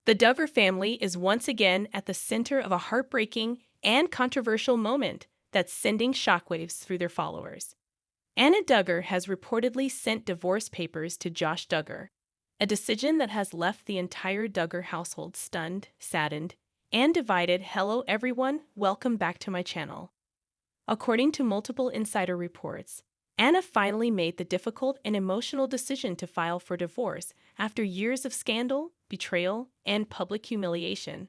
The Duggar family is once again at the center of a heartbreaking and controversial moment that's sending shockwaves through their followers. Anna Duggar has reportedly sent divorce papers to Josh Duggar, a decision that has left the entire Duggar household stunned, saddened, and divided. Hello everyone, welcome back to my channel. According to multiple insider reports, Anna finally made the difficult and emotional decision to file for divorce after years of scandal, betrayal, and public humiliation.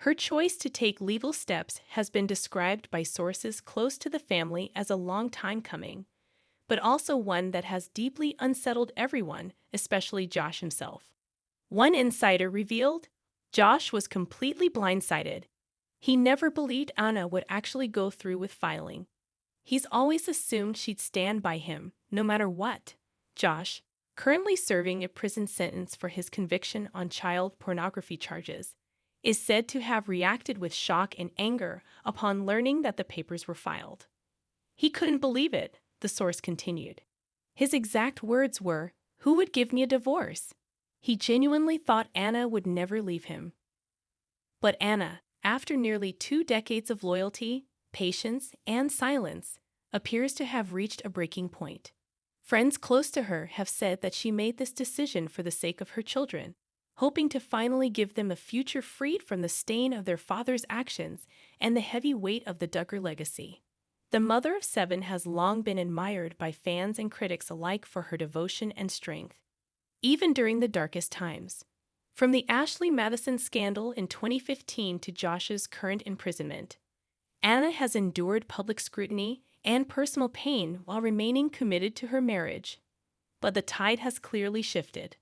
Her choice to take legal steps has been described by sources close to the family as a long time coming, but also one that has deeply unsettled everyone, especially Josh himself. One insider revealed, Josh was completely blindsided. He never believed Anna would actually go through with filing. He's always assumed she'd stand by him, no matter what. Josh, currently serving a prison sentence for his conviction on child pornography charges, is said to have reacted with shock and anger upon learning that the papers were filed. He couldn't believe it, the source continued. His exact words were, "Who would give me a divorce?" He genuinely thought Anna would never leave him. But Anna, after nearly 2 decades of loyalty, patience, and silence, appears to have reached a breaking point. Friends close to her have said that she made this decision for the sake of her children, hoping to finally give them a future freed from the stain of their father's actions and the heavy weight of the Duggar legacy. The mother of 7 has long been admired by fans and critics alike for her devotion and strength, even during the darkest times. From the Ashley Madison scandal in 2015 to Josh's current imprisonment, Anna has endured public scrutiny and personal pain while remaining committed to her marriage. But the tide has clearly shifted.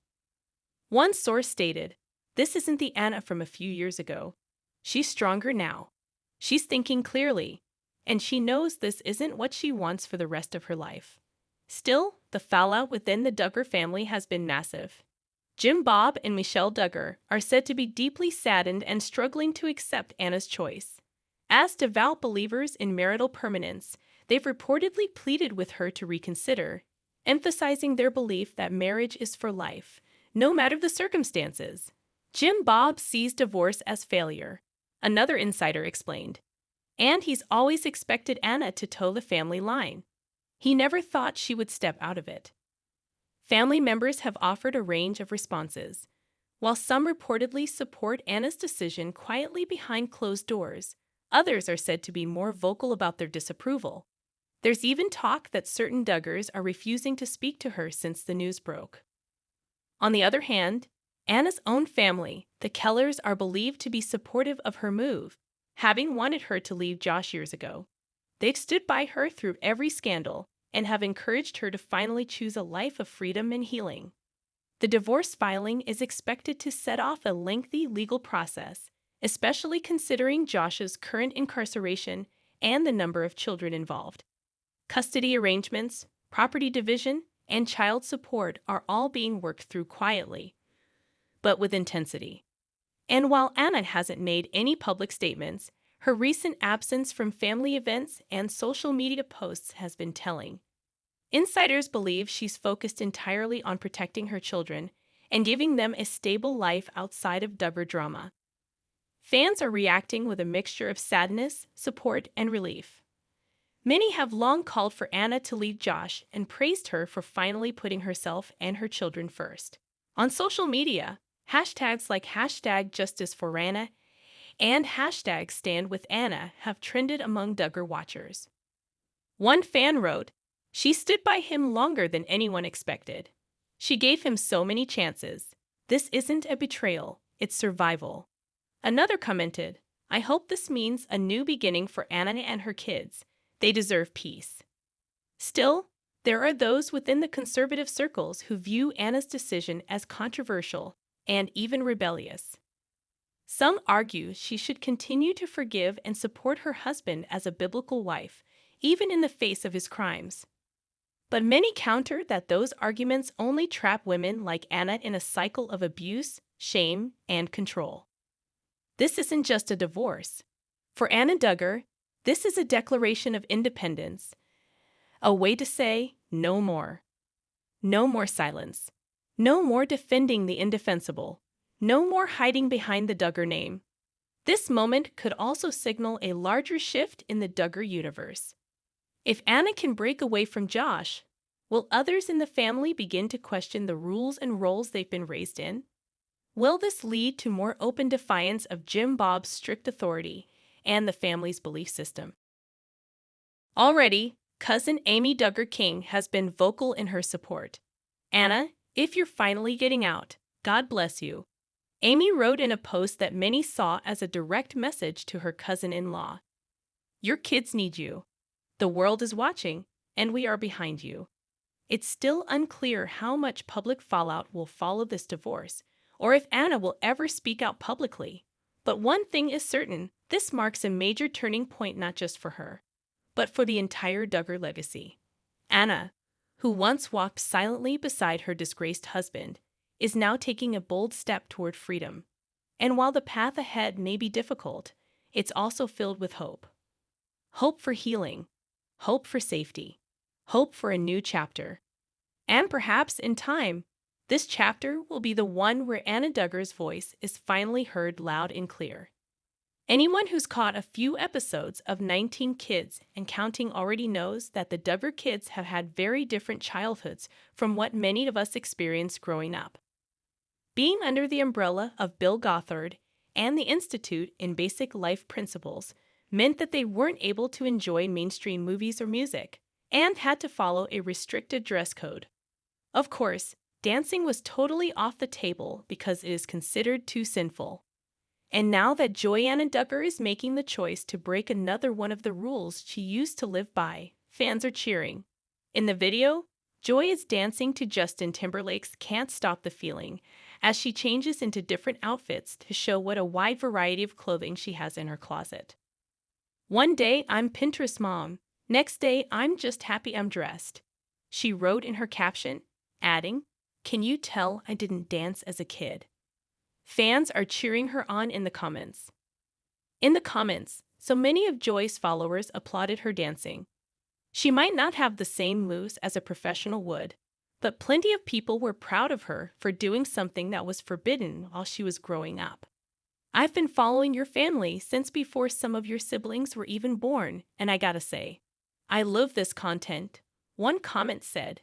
One source stated, "This isn't the Anna from a few years ago. She's stronger now. She's thinking clearly, and she knows this isn't what she wants for the rest of her life." Still, the fallout within the Duggar family has been massive. Jim Bob and Michelle Duggar are said to be deeply saddened and struggling to accept Anna's choice. As devout believers in marital permanence, they've reportedly pleaded with her to reconsider, emphasizing their belief that marriage is for life, no matter the circumstances. Jim Bob sees divorce as failure, another insider explained, and he's always expected Anna to toe the family line. He never thought she would step out of it. Family members have offered a range of responses. While some reportedly support Anna's decision quietly behind closed doors, others are said to be more vocal about their disapproval. There's even talk that certain Duggars are refusing to speak to her since the news broke. On the other hand, Anna's own family, the Kellers, are believed to be supportive of her move, having wanted her to leave Josh years ago. They've stood by her through every scandal and have encouraged her to finally choose a life of freedom and healing. The divorce filing is expected to set off a lengthy legal process, especially considering Josh's current incarceration and the number of children involved. Custody arrangements, property division, and child support are all being worked through quietly, but with intensity. And while Anna hasn't made any public statements, her recent absence from family events and social media posts has been telling. Insiders believe she's focused entirely on protecting her children and giving them a stable life outside of Duggar drama. Fans are reacting with a mixture of sadness, support, and relief. Many have long called for Anna to leave Josh and praised her for finally putting herself and her children first. On social media, hashtags like #JusticeForAnna and #StandWithAnna have trended among Duggar watchers. One fan wrote, "She stood by him longer than anyone expected. She gave him so many chances. This isn't a betrayal, it's survival." Another commented, "I hope this means a new beginning for Anna and her kids. They deserve peace." Still, there are those within the conservative circles who view Anna's decision as controversial and even rebellious. Some argue she should continue to forgive and support her husband as a biblical wife, even in the face of his crimes. But many counter that those arguments only trap women like Anna in a cycle of abuse, shame, and control. This isn't just a divorce. For Anna Duggar, this is a declaration of independence, a way to say no more. No more silence. No more defending the indefensible. No more hiding behind the Duggar name. This moment could also signal a larger shift in the Duggar universe. If Anna can break away from Josh, will others in the family begin to question the rules and roles they've been raised in? Will this lead to more open defiance of Jim Bob's strict authority and the family's belief system? Already, cousin Amy Duggar King has been vocal in her support. Anna, if you're finally getting out, God bless you. Amy wrote in a post that many saw as a direct message to her cousin-in-law. Your kids need you. The world is watching, and we are behind you. It's still unclear how much public fallout will follow this divorce, or if Anna will ever speak out publicly. But one thing is certain, this marks a major turning point not just for her, but for the entire Duggar legacy. Anna, who once walked silently beside her disgraced husband, is now taking a bold step toward freedom. And while the path ahead may be difficult, it's also filled with hope. Hope for healing, hope for safety, hope for a new chapter. And perhaps in time, this chapter will be the one where Anna Duggar's voice is finally heard loud and clear. Anyone who's caught a few episodes of 19 Kids and Counting already knows that the Duggar kids have had very different childhoods from what many of us experienced growing up. Being under the umbrella of Bill Gothard and the Institute in Basic Life Principles meant that they weren't able to enjoy mainstream movies or music, and had to follow a restricted dress code. Of course, dancing was totally off the table because it is considered too sinful. And now that Joyanna Duggar is making the choice to break another one of the rules she used to live by, fans are cheering. In the video, Joy is dancing to Justin Timberlake's Can't Stop the Feeling as she changes into different outfits to show what a wide variety of clothing she has in her closet. One day, I'm Pinterest mom. Next day, I'm just happy I'm dressed. She wrote in her caption, adding, "Can you tell I didn't dance as a kid?" Fans are cheering her on in the comments. So many of Joy's followers applauded her dancing. She might not have the same moves as a professional would, but plenty of people were proud of her for doing something that was forbidden while she was growing up. I've been following your family since before some of your siblings were even born, and I gotta say, I love this content. One comment said,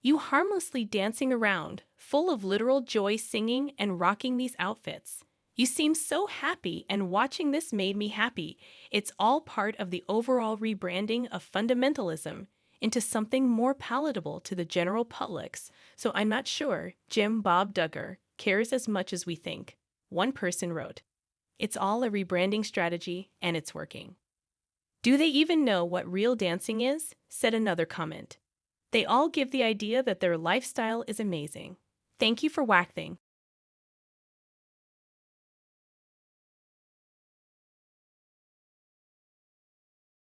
"You harmlessly dancing around, full of literal joy singing and rocking these outfits. You seem so happy, and watching this made me happy. It's all part of the overall rebranding of fundamentalism into something more palatable to the general publics, so I'm not sure Jim Bob Duggar cares as much as we think," one person wrote. It's all a rebranding strategy, and it's working. "Do they even know what real dancing is?" said another comment. They all give the idea that their lifestyle is amazing. Thank you for waxing.